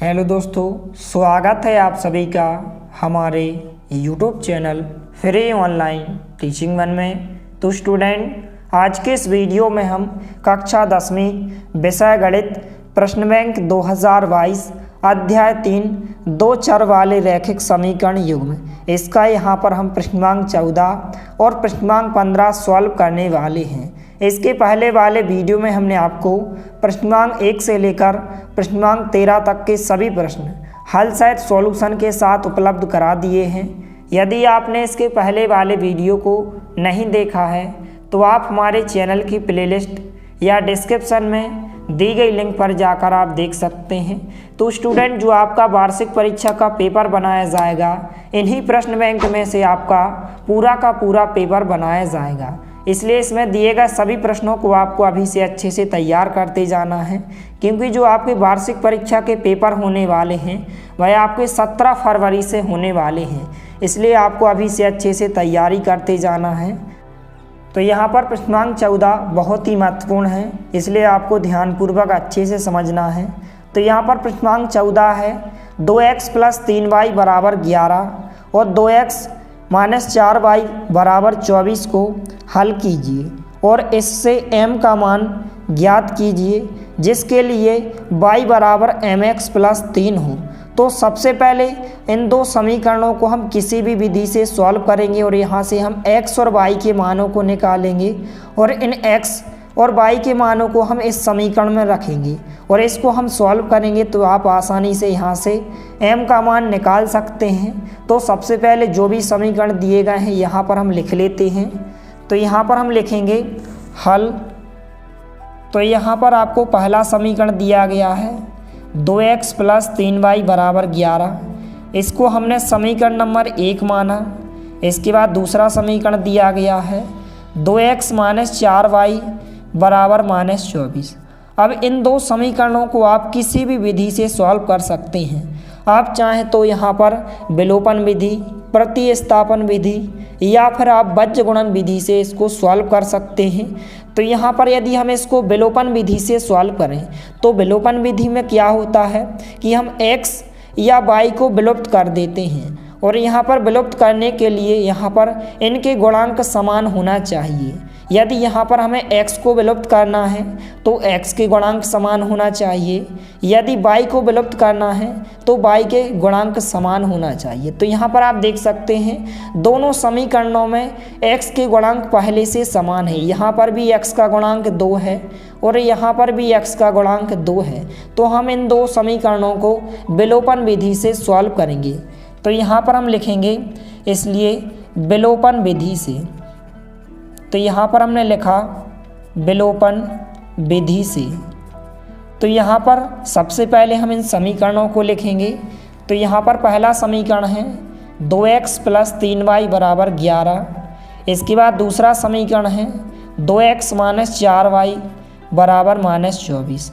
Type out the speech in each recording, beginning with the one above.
Hello दोस्तों, स्वागत है आप सभी का हमारे YouTube channel free online teaching one में। तो स्टूडेंट, आज के इस वीडियो में हम कक्षा 10वीं विषय गणित प्रश्न बैंक 2022 अध्याय 3 दो चर वाले रैखिक समीकरण युग्म, इसका यहाँ पर हम प्रश्नांक 14 और प्रश्नांक 15 सॉल्व करने वाले हैं। इसके पहले वाले वीडियो में हमने आपको प्रश्नांक 1 से लेकर प्रश्नांक 13 तक के सभी प्रश्न हल सहित सॉल्यूशन के साथ उपलब्ध करा दिए हैं। यदि आपने इसके पहले वाले वीडियो को नहीं देखा है तो आप हमारे चैनल की प्लेलिस्ट या डिस्क्रिप्शन में दी गई लिंक पर जाकर आप देख सकते हैं। तो स्टूडेंट, जो आपका वार्षिक परीक्षा का पेपर बनाया जाएगा, इन्हीं प्रश्न बैंक में से आपका पूरा का पूरा पेपर बनाया जाएगा। इसलिए इसमें दिए गए सभी प्रश्नों को आपको अभी से अच्छे से तैयार करते जाना है, क्योंकि जो आपके वार्षिक परीक्षा के पेपर होने वाले हैं वह आपके 17 फरवरी से होने वाले हैं। इसलिए आपको अभी से अच्छे से तैयारी करते जाना है। तो यहाँ पर प्रश्नांक 14 बहुत ही महत्वपूर्ण है, इसलिए आपको ध्यानपूर्वक अच्छे से समझना है। तो यहाँ पर प्रश्नांक 14 है 2x + 3y = 11 और 2x - 4y = 24 को हल कीजिए और इससे m का मान ज्ञात कीजिए, जिसके लिए y = mx + 3 हो। तो सबसे पहले इन दो समीकरणों को हम किसी भी विधि से सॉल्व करेंगे और यहाँ से हम x और y के मानों को निकालेंगे और इन x और y के मानों को हम इस समीकरण में रखेंगे और इसको हम सॉल्व करेंगे। तो आप आसानी से यहाँ से m का मान निकाल सकते हैं। तो सबसे पहले जो भी समीकरण दिए गए हैं यहाँ पर हम लिख लेते हैं। तो यहाँ पर हम लिखेंगे हल। तो यहाँ पर आपको पहला समीकरण दिया गया है 2x + 3y = 11, इसको हमने समीकरण नंबर 1 माना। इसके बाद दूसरा समीकरण दिया गया है 2x - 4y = -24। अब इन दो समीकरणों को आप किसी भी विधि से सॉल्व कर सकते हैं। आप चाहें तो यहाँ पर विलोपन विधि, प्रतिस्थापन विधि या फिर आप बीजगणित गुणन विधि से इसको सॉल्व कर सकते हैं। तो यहाँ पर यदि हम इसको विलोपन विधि से सॉल्व करें तो विलोपन विधि में क्या होता है कि हम x या y को विलुप्त कर देते हैं और यहाँ पर विलुप्त करने के लिए यहाँ पर इनके गुणांक समान होना चाहिए। यदि यहाँ पर हमें x को विलुप्त करना है तो x के गुणांक समान होना चाहिए, यदि y को विलुप्त करना है तो y के गुणांक समान होना चाहिए। तो यहाँ पर आप देख सकते हैं दोनों समीकरणों में x के गुणांक पहले से समान है। यहाँ पर भी x का गुणांक 2 है और यहाँ पर भी x का गुणांक 2 है। तो हम इन दो समीकरणों को विलोपन विधि से सॉल्व करेंगे। तो यहाँ पर हम लिखेंगे इसलिए विलोपन विधि से। तो यहाँ पर हमने लिखा विलोपन विधि से। तो यहाँ पर सबसे पहले हम इन समीकरणों को लिखेंगे। तो यहाँ पर पहला समीकरण है 2x + 3y = 11। इसके बाद दूसरा समीकरण है 2x - 4y = -24।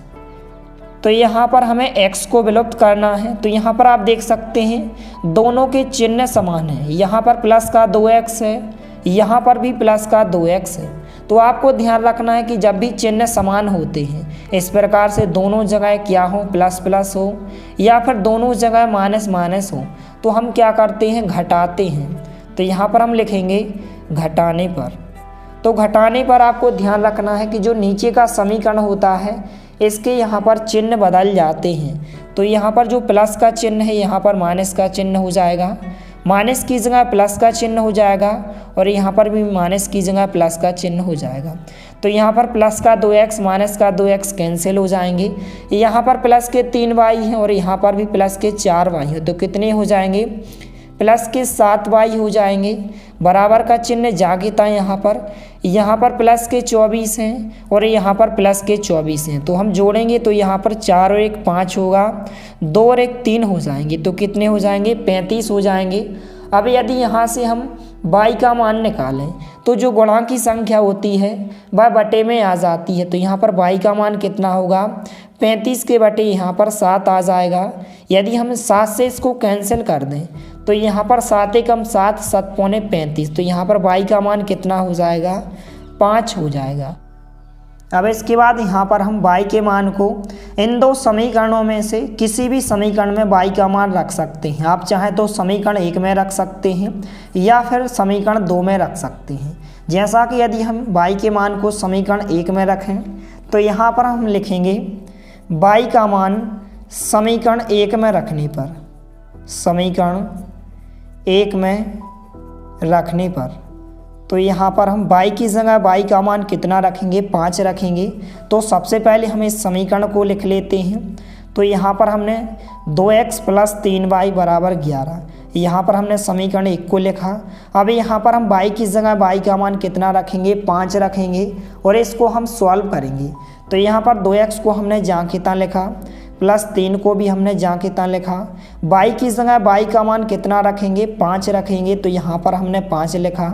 तो यहाँ पर हमें x को विलुप्त करना है। तो यहाँ पर आप देख सकते हैं दोनों के चिन्ह समान हैं। यहाँ पर प्लस का 2x है, यहाँ पर भी प्लस का 2x है। तो आपको ध्यान रखना है कि जब भी चिन्ह समान होते हैं इस प्रकार से दोनों जगह क्या हो, प्लस प्लस हो या फिर दोनों जगह माइनस माइनस हो, तो हम क्या करते हैं, घटाते हैं। तो यहाँ पर हम लिखेंगे घटाने पर। तो घटाने पर आपको ध्यान रखना है कि जो नीचे का समीकरण होता है इसके यहाँ पर चिन्ह बदल जाते हैं। तो यहाँ पर जो प्लस का चिन्ह है यहाँ पर माइनस का चिन्ह हो जाएगा, माइनस की जगह प्लस का चिन्ह हो जाएगा और यहाँ पर भी माइनस की जगह प्लस का चिन्ह हो जाएगा। तो यहाँ पर प्लस का 2x माइनस का 2x कैंसिल हो जाएंगे। यहाँ पर प्लस के 3y हैं और यहाँ पर भी प्लस के 4y हैं। तो कितने हो जाएंगे, प्लस के 7y हो जाएंगे। बराबर का चिन्ह जागता है यहाँ पर प्लस के 24 हैं और यहाँ पर प्लस के 24 हैं। तो हम जोड़ेंगे तो यहाँ पर 4 और 1 5 होगा, 2 और 1 3 हो जाएंगे। तो कितने हो जाएंगे, 35 हो जाएंगे। अब यदि यहाँ से हम y का मान निकालें तो जो गुणा की संख्या होती है वह बटे में आ जाती है। तो यहाँ पर y का मान कितना होगा, 35 के बटे यहाँ पर 7 आ जाएगा। यदि हम 7 से इसको कैंसिल कर दें तो यहाँ पर 7 × 7 7 पौने 35। तो यहाँ पर y का मान कितना हो जाएगा, 5 हो जाएगा। अब इसके बाद यहाँ पर हम y के मान को इन दो समीकरणों में से किसी भी समीकरण में y का मान रख सकते हैं। आप चाहें तो समीकरण 1 में रख सकते हैं या फिर समीकरण 2 में रख सकते हैं। जैसा कि यदि हम y के मान को समीकरण 1 में रखें तो यहाँ पर हम लिखेंगे y का मान समीकरण 1 में रखने पर, समीकरण 1 में रखने पर तो यहाँ पर हम y की जगह y का मान कितना रखेंगे, 5 रखेंगे। तो सबसे पहले हम इस समीकरण को लिख लेते हैं। तो यहाँ पर हमने 2x + 3y = 11, यहाँ पर हमने समीकरण 1 को लिखा। अब यहाँ पर हम y की जगह y का मान कितना रखेंगे, 5 रखेंगे और इसको हम सॉल्व करेंगे। तो यहाँ पर 2x को हमने जहाँ की तहाँ लिखा, +3 को भी हमने जहाँ की तहाँ लिखा। y की जगह y का मान कितना रखेंगे, 5 रखेंगे। तो यहाँ पर हमने 5 लिखा,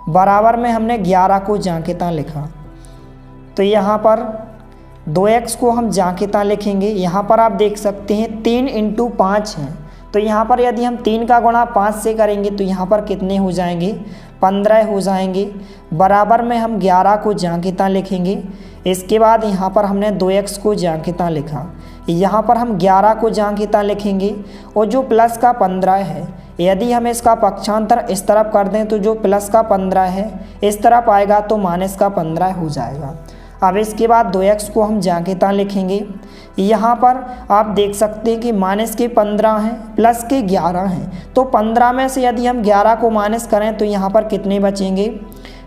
बराबर में हमने 11 को जहाँ की तहाँ लिखा। तो यहाँ पर 2x को हम जहाँ की तहाँ लिखेंगे। यहाँ पर आप देख सकते हैं 3 × 5 है। तो यहाँ पर यदि हम 3 का गुणा 5 से करेंगे तो यहाँ पर कितने हो जाएंगे, 15 हो जाएंगे। बराबर में हम 11 को जहाँ की तहाँ लिखेंगे। इसके बाद यहाँ पर हमने 2x को जहाँ की तहाँ लिखा। यहाँ पर हम 11 को जहाँ की तहाँ लिखेंगे और जो प्लस का 15 है, यदि हम इसका पक्षांतर इस तरफ कर दें तो जो प्लस का 15 है इस तरफ आएगा तो माइनस का 15 हो जाएगा। अब इसके बाद 2x को हम जहाँ की तहाँ लिखेंगे। यहाँ पर आप देख सकते हैं कि माइनस के 15 हैं, प्लस के 11 हैं। तो 15 में से यदि हम 11 को माइनस करें तो यहाँ पर कितने बचेंगे,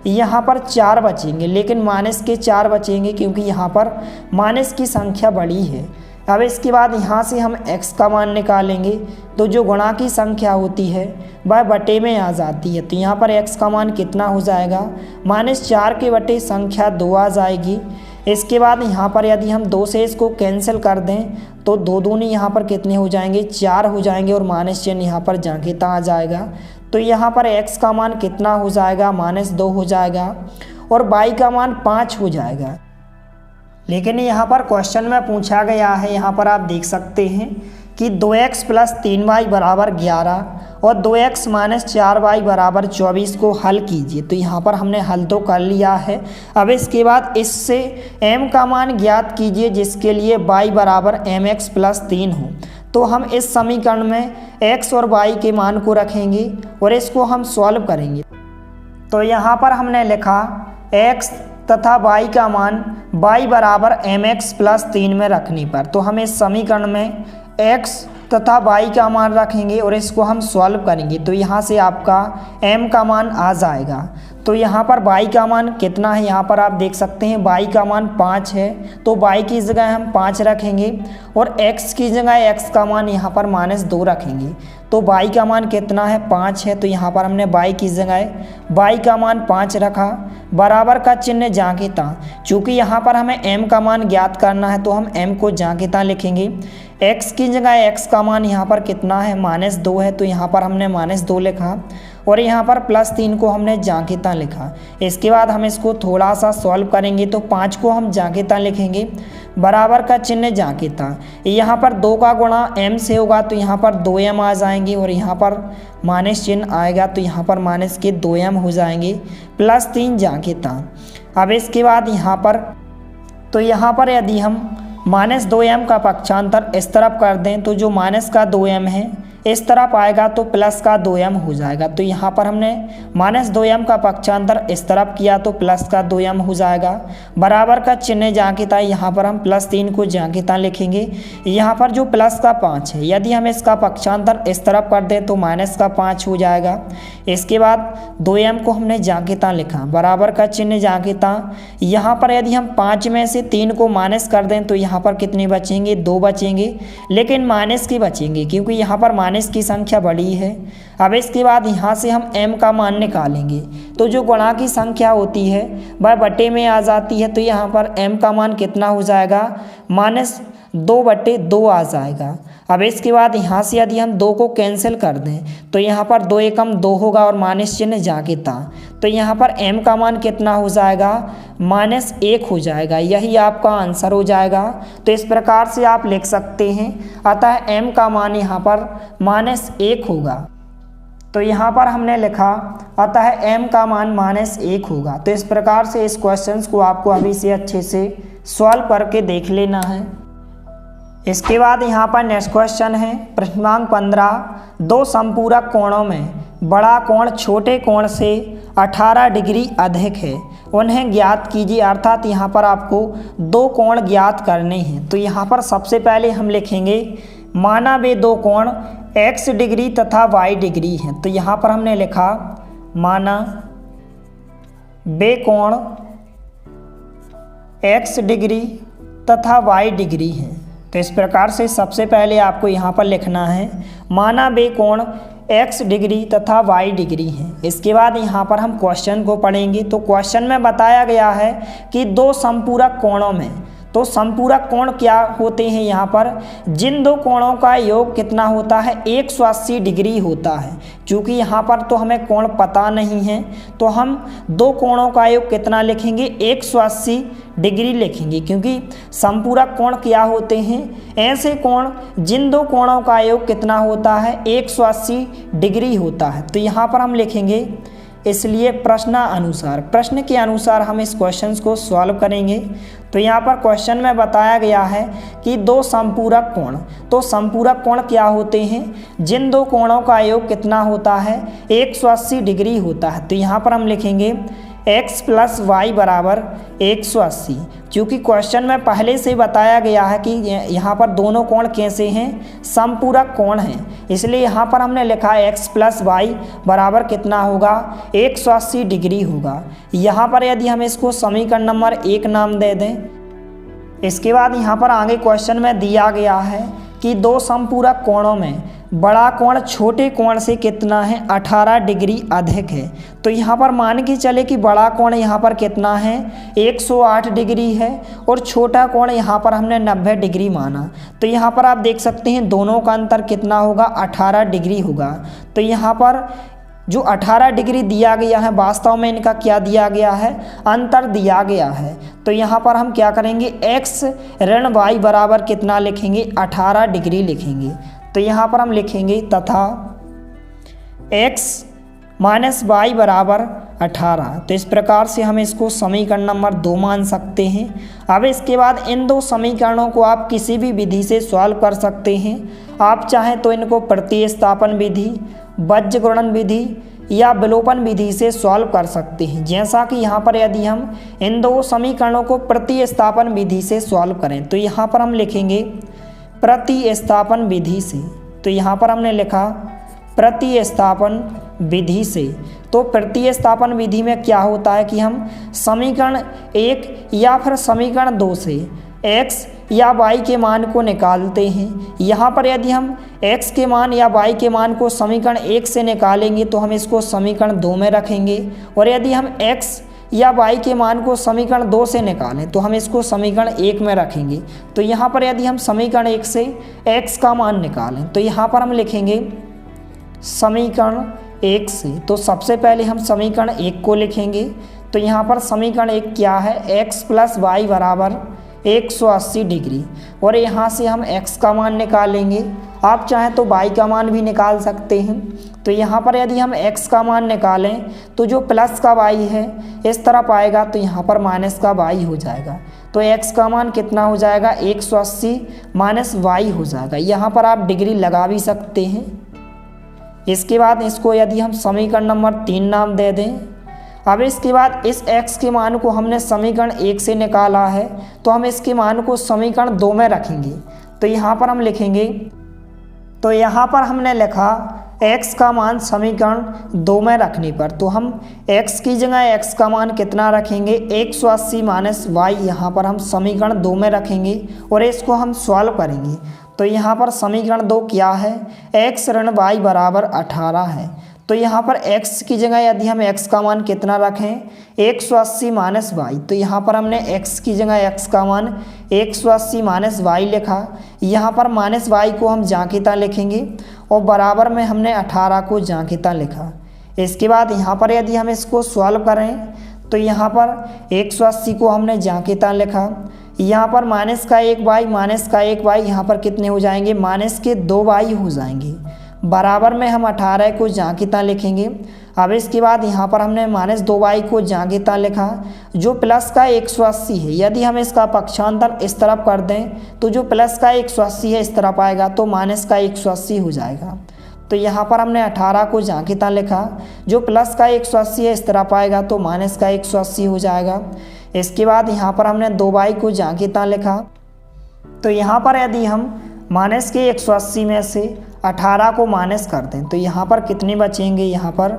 यहाँ पर 4 बचेंगे। लेकिन माइनस के 4 बचेंगे क्योंकि यहाँ पर माइनस की संख्या बड़ी है। अब इसके बाद यहाँ से हम x का मान निकालेंगे तो जो गुणा की संख्या होती है वह बटे में आ जाती है। तो यहाँ पर x का मान कितना हो जाएगा, -4 के बटे संख्या 2 आ जाएगी। इसके बाद यहाँ पर यदि हम 2 से इसको कैंसिल कर दें तो 2 दूनी यहाँ पर कितने हो जाएंगे, 4 हो जाएंगे और माइनस चिन्ह यहाँ पर जहाँ की तहाँ आ जाएगा। तो यहाँ पर x का मान कितना हो जाएगा, -2 हो जाएगा और y का मान 5 हो जाएगा। लेकिन यहाँ पर क्वेश्चन में पूछा गया है, यहाँ पर आप देख सकते हैं कि 2x + 3y = 11 और 2x - 4y = 24 को हल कीजिए। तो यहाँ पर हमने हल तो कर लिया है। अब इसके बाद इससे m का मान ज्ञात कीजिए जिसके लिए y = mx + 3 हो। तो हम इस समीकरण में x और y के मान को रखेंगे और इसको हम सॉल्व करेंगे। तो यहाँ पर हमने लिखा x तथा y का मान y = mx + 3 में रखने पर। तो हम इस समीकरण में x तथा y का मान रखेंगे और इसको हम सॉल्व करेंगे। तो यहाँ से आपका m का मान आ जाएगा। तो यहाँ पर y का मान कितना है, यहाँ पर आप देख सकते हैं y का मान 5 है। तो y की जगह हम 5 रखेंगे और x की जगह x का मान यहाँ पर -2 रखेंगे। तो y का मान कितना है, 5 है। तो यहाँ पर हमने y की जगह y का मान 5 रखा, बराबर का चिन्ह जहाँ की तहाँ। चूँकि यहाँ पर हमें m का मान ज्ञात करना है तो हम m को जहाँ की तहाँ लिखेंगे। x की जगह x का मान यहाँ पर कितना है, -2 है। तो यहाँ पर हमने -2 लिखा और यहाँ पर +3 को हमने जहाँ की तहाँ लिखा। इसके बाद हम इसको थोड़ा सा सॉल्व करेंगे। तो 5 को हम जहाँ की तहाँ लिखेंगे, बराबर का चिन्ह जहाँ की तहाँ। यहाँ पर 2 का गुणा m से होगा तो यहाँ पर 2m आ जाएंगे और यहाँ पर माइनस चिन्ह आएगा तो यहाँ पर माइनस के 2m हो जाएंगे, +3 जहाँ की तहाँ। अब इसके बाद यहाँ पर यदि हम -2m का पक्षांतर इस तरफ कर दें तो जो माइनस का 2m है इस तरफ आएगा तो प्लस का 2m हो जाएगा। तो यहाँ पर हमने -2m का पक्षांतर इस तरफ किया तो प्लस का 2m हो जाएगा, बराबर का चिन्ह जहाँ की तहाँ। यहाँ पर हम +3 को जहाँ की तहाँ लिखेंगे। यहाँ पर जो प्लस का 5 है यदि हम इसका पक्षांतर इस तरफ कर दें तो माइनस का 5 हो जाएगा। इसके बाद 2m को हमने जहाँ की तहाँ लिखा, बराबर का चिन्ह जहाँ की तहाँ। यहाँ पर यदि हम 5 में से 3 को माइनस कर दें तो यहाँ पर कितने बचेंगे, 2 बचेंगे। लेकिन माइनस के बचेंगे क्योंकि यहाँ पर माइनस की संख्या बड़ी है। अब इसके बाद यहाँ से हम m का मान निकालेंगे तो जो गुणा की संख्या होती है वह बटे में आ जाती है। तो यहाँ पर m का मान कितना हो जाएगा, -2/2 आ जाएगा। अब इसके बाद यहाँ से यदि हम 2 को कैंसिल कर दें तो यहाँ पर 2 एकम 2 होगा और माइनस चिन्ह जहाँ की तहाँ। तो यहाँ पर m का मान कितना हो जाएगा, -1 हो जाएगा। यही आपका आंसर हो जाएगा। तो इस प्रकार से आप लिख सकते हैं। अतः m का मान यहाँ पर -1 होगा। तो यहाँ पर हमने लिखा अतः m का मान -1 होगा। तो इस प्रकार से इस क्वेश्चन को आपको अभी से अच्छे से सॉल्व करके देख लेना है। इसके बाद यहाँ पर नेक्स्ट क्वेश्चन है प्रश्न क्रमांक 15, दो समपूरक कोणों में बड़ा कोण छोटे कोण से 18 डिग्री अधिक है, उन्हें ज्ञात कीजिए। अर्थात यहाँ पर आपको दो कोण ज्ञात करने हैं। तो यहाँ पर सबसे पहले हम लिखेंगे माना वे दो कोण x डिग्री तथा y डिग्री हैं। तो यहाँ पर हमने लिखा माना वे कोण x डिग्री तथा y डिग्री हैं। तो इस प्रकार से सबसे पहले आपको यहाँ पर लिखना है माना वे कोण x डिग्री तथा y डिग्री हैं। इसके बाद यहाँ पर हम क्वेश्चन को पढ़ेंगे। तो क्वेश्चन में बताया गया है कि दो समपूरक कोणों में, तो समपूरक कोण क्या होते हैं, यहाँ पर जिन दो कोणों का योग कितना होता है 180 डिग्री होता है। क्योंकि यहाँ पर तो हमें कोण पता नहीं है तो हम दो कोणों का योग कितना लिखेंगे 180 डिग्री लिखेंगे। क्योंकि समपूरक कोण क्या होते हैं, ऐसे कोण जिन दो कोणों का योग कितना होता है 180 डिग्री होता है। तो यहाँ पर हम लिखेंगे इसलिए प्रश्न के अनुसार हम इस क्वेश्चन को सॉल्व करेंगे। तो यहाँ पर क्वेश्चन में बताया गया है कि दो समपूरक कोण, तो समपूरक कोण क्या होते हैं, जिन दो कोणों का योग कितना होता है 180 डिग्री होता है। तो यहाँ पर हम लिखेंगे x + y बराबर 180। क्योंकि क्वेश्चन में पहले से बताया गया है कि यहाँ पर दोनों कोण कैसे हैं, समपूरक कोण हैं, इसलिए यहाँ पर हमने लिखा x + y बराबर कितना होगा 180 डिग्री होगा। यहाँ पर यदि हम इसको समीकरण नंबर 1 नाम दे दें। इसके बाद यहाँ पर आगे क्वेश्चन में दिया गया है कि दो समपूरक कोणों में बड़ा कोण छोटे कोण से कितना है 18 डिग्री अधिक है। तो यहाँ पर मान के चले कि बड़ा कोण यहाँ पर कितना है 108 डिग्री है और छोटा कोण यहाँ पर हमने 90 डिग्री माना। तो यहाँ पर आप देख सकते हैं दोनों का अंतर कितना होगा 18 डिग्री होगा। तो यहाँ पर जो 18 डिग्री दिया गया है वास्तव में इनका क्या दिया गया है, अंतर दिया गया है। तो यहाँ पर हम क्या करेंगे x ऋण y बराबर कितना लिखेंगे 18 डिग्री लिखेंगे। तो यहाँ पर हम लिखेंगे तथा x - y बराबर 18। तो इस प्रकार से हम इसको समीकरण नंबर 2 मान सकते हैं। अब इसके बाद इन दो समीकरणों को आप किसी भी विधि से सॉल्व कर सकते हैं। आप चाहें तो इनको प्रतिस्थापन विधि, बीजगणन विधि या विलोपन विधि से सॉल्व कर सकते हैं। जैसा कि यहाँ पर यदि हम इन दो समीकरणों को प्रतिस्थापन विधि से सॉल्व करें तो यहाँ पर हम लिखेंगे प्रतिस्थापन विधि से। तो यहाँ पर हमने लिखा प्रतिस्थापन विधि से। तो प्रतिस्थापन विधि में क्या होता है कि हम समीकरण 1 या फिर समीकरण 2 से x या y के मान को निकालते हैं। यहाँ पर यदि हम x के मान या y के मान को समीकरण 1 से निकालेंगे तो हम इसको समीकरण 2 में रखेंगे, और यदि हम x या y के मान को समीकरण 2 से निकालें तो हम इसको समीकरण 1 में रखेंगे। तो यहाँ पर यदि हम समीकरण 1 से x का मान निकालें तो यहाँ पर हम लिखेंगे समीकरण 1 से। तो सबसे पहले हम समीकरण 1 को लिखेंगे। तो यहाँ पर समीकरण 1 क्या है, x + y बराबर 180 डिग्री, और यहाँ से हम x का मान निकालेंगे। आप चाहें तो y का मान भी निकाल सकते हैं। तो यहाँ पर यदि हम x का मान निकालें तो जो प्लस का y है इस तरफ आएगा तो यहाँ पर माइनस का y हो जाएगा। तो x का मान कितना हो जाएगा 180 माइनस y हो जाएगा। यहाँ पर आप डिग्री लगा भी सकते हैं। इसके बाद इसको यदि हम समीकरण नंबर 3 नाम दे दें। अब इसके बाद इस x के मान को हमने समीकरण 1 से निकाला है तो हम इसके मान को समीकरण 2 में रखेंगे। तो यहाँ पर हम लिखेंगे, तो यहाँ पर हमने लिखा x का मान समीकरण 2 में रखने पर तो हम x की जगह x का मान कितना रखेंगे 180 माइनस y, यहाँ पर हम समीकरण 2 में रखेंगे और इसको हम सॉल्व करेंगे। तो यहाँ पर समीकरण 2 क्या है, x ऋण y बराबर 18 है। तो यहाँ पर x की जगह यदि हम x का मान कितना रखें 180 माइनस y, तो यहाँ पर हमने x की जगह x का मान 180 माइनस y लिखा। यहाँ पर माइनस y को हम जांकिता लिखेंगे और बराबर में हमने 18 को जांकिता लिखा। इसके बाद यहाँ पर यदि हम इसको सॉल्व करें तो यहाँ पर 180 को हमने जांकिता लिखा। यहाँ पर माइनस का 1y, माइनस का 1y, यहाँ पर कितने हो जाएंगे माइनस के 2y हो जाएंगे। बराबर में हम 18 को जांघिता लिखेंगे। अब इसके बाद यहाँ पर हमने -2y को जांघिता लिखा, जो प्लस का 180 है। यदि हम इसका पक्षांतर इस तरफ कर दें तो जो प्लस का 180 है इस तरफ आएगा तो माइनस का 180 हो जाएगा। तो यहाँ पर हमने 18 को जांघिता लिखा, जो प्लस का 180 है इस तरफ आएगा तो माइनस का 180 हो जाएगा। इसके बाद यहाँ पर हमने 2y को जांघिता लिखा। तो यहाँ पर यदि हम माइनस के 180 में से 18 को माइनस कर दें तो यहाँ पर कितने बचेंगे, यहाँ पर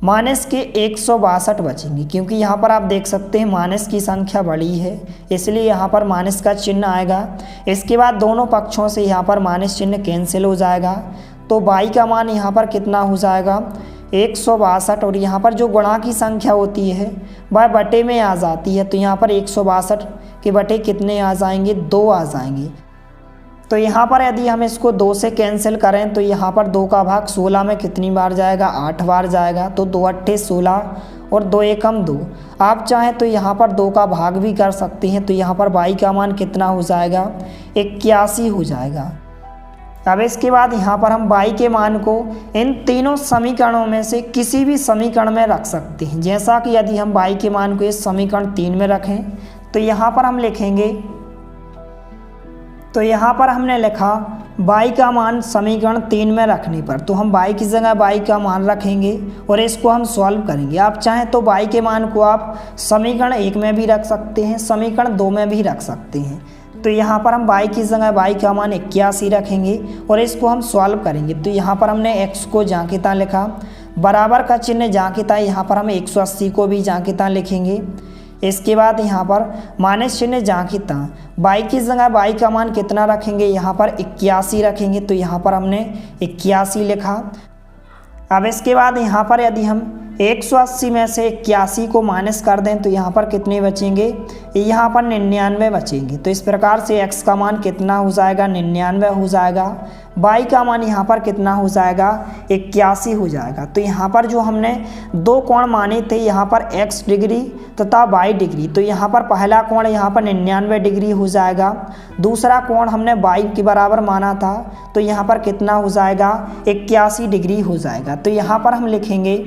माइनस के 162 बचेंगे, क्योंकि यहाँ पर आप देख सकते हैं माइनस की संख्या बड़ी है, इसलिए यहाँ पर माइनस का चिन्ह आएगा। इसके बाद दोनों पक्षों से यहाँ पर माइनस चिन्ह कैंसिल हो जाएगा, तो y का मान यहाँ पर कितना हो जाएगा 162, और यहाँ पर जो गुणा की संख्या होती है वह बटे में आ जाती है, तो यहाँ पर 162 के बटे कितने आ जाएंगे, 2 आ जाएंगे। तो यहाँ पर यदि हम इसको 2 से कैंसिल करें तो यहाँ पर 2 का भाग 16 में कितनी बार जाएगा, 8 बार जाएगा। तो 2 अट्ठे 16 और 2 एकम 2। आप चाहें तो यहाँ पर 2 का भाग भी कर सकते हैं, तो यहाँ पर y का मान कितना हो जाएगा 81 हो जाएगा। अब इसके बाद यहाँ पर हम y के मान को इन तीनों समीकरणों में से किसी भी समीकरण में रख सकते हैं। जैसा कि यदि हम y के मान को इस समीकरण 3 में रखें तो यहाँ पर हम लिखेंगे, तो यहाँ पर हमने लिखा y का मान समीकरण 3 में रखने पर, तो हम y की जगह y का मान रखेंगे और इसको हम सॉल्व करेंगे। आप चाहें तो y के मान को आप समीकरण 1 में भी रख सकते हैं, समीकरण 2 में भी रख सकते हैं। तो यहाँ पर हम y की जगह y का मान 81 रखेंगे और इसको हम सॉल्व करेंगे। तो यहाँ पर हमने x को जांघिता लिखा, बराबर का चिन्ह जांघिता, यहाँ पर हम 180 को भी जांघिता लिखेंगे। इसके बाद यहाँ पर माइनस चिन्ह जांघिता, y की जगह y का मान कितना रखेंगे, यहाँ पर 81 रखेंगे, तो यहाँ पर हमने 81 लिखा। अब इसके बाद यहाँ पर यदि हम 180 में से 81 को माइनस कर दें तो यहाँ पर कितने बचेंगे, यहाँ पर 99 बचेंगे। तो इस प्रकार से x का मान कितना हो जाएगा, 99 हो जाएगा। y का मान यहाँ पर कितना हो जाएगा, 81 हो जाएगा। तो यहाँ पर जो हमने 2 कोण माने थे, यहाँ पर x डिग्री तथा y डिग्री, तो यहाँ पर पहला कोण यहाँ पर 99 डिग्री हो जाएगा। दूसरा कोण हमने y के बराबर माना था, तो यहाँ पर कितना हो जाएगा 81 डिग्री हो जाएगा। तो यहाँ पर हम लिखेंगे,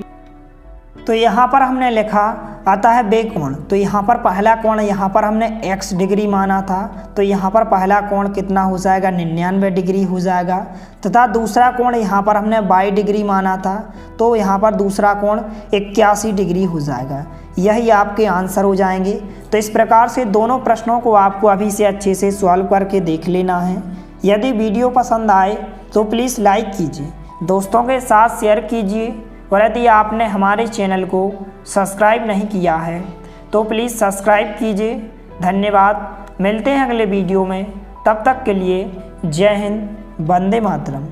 तो यहाँ पर हमने लिखा अतः वे कोण, तो यहाँ पर पहला कोण यहाँ पर हमने x डिग्री माना था, तो यहाँ पर पहला कोण कितना हो जाएगा 99 डिग्री हो जाएगा, तथा दूसरा कोण यहाँ पर हमने y डिग्री माना था, तो यहाँ पर दूसरा कोण 81 डिग्री हो जाएगा। यही आपके आंसर हो जाएंगे। तो इस प्रकार से दोनों प्रश्नों को आपको अभी से अच्छे से सॉल्व करके देख लेना है। यदि वीडियो पसंद आए तो प्लीज़ लाइक कीजिए, दोस्तों के साथ शेयर कीजिए, और यदि आपने हमारे चैनल को सब्सक्राइब नहीं किया है तो प्लीज़ सब्सक्राइब कीजिए। धन्यवाद, मिलते हैं अगले वीडियो में, तब तक के लिए जय हिंद, वंदे मातरम।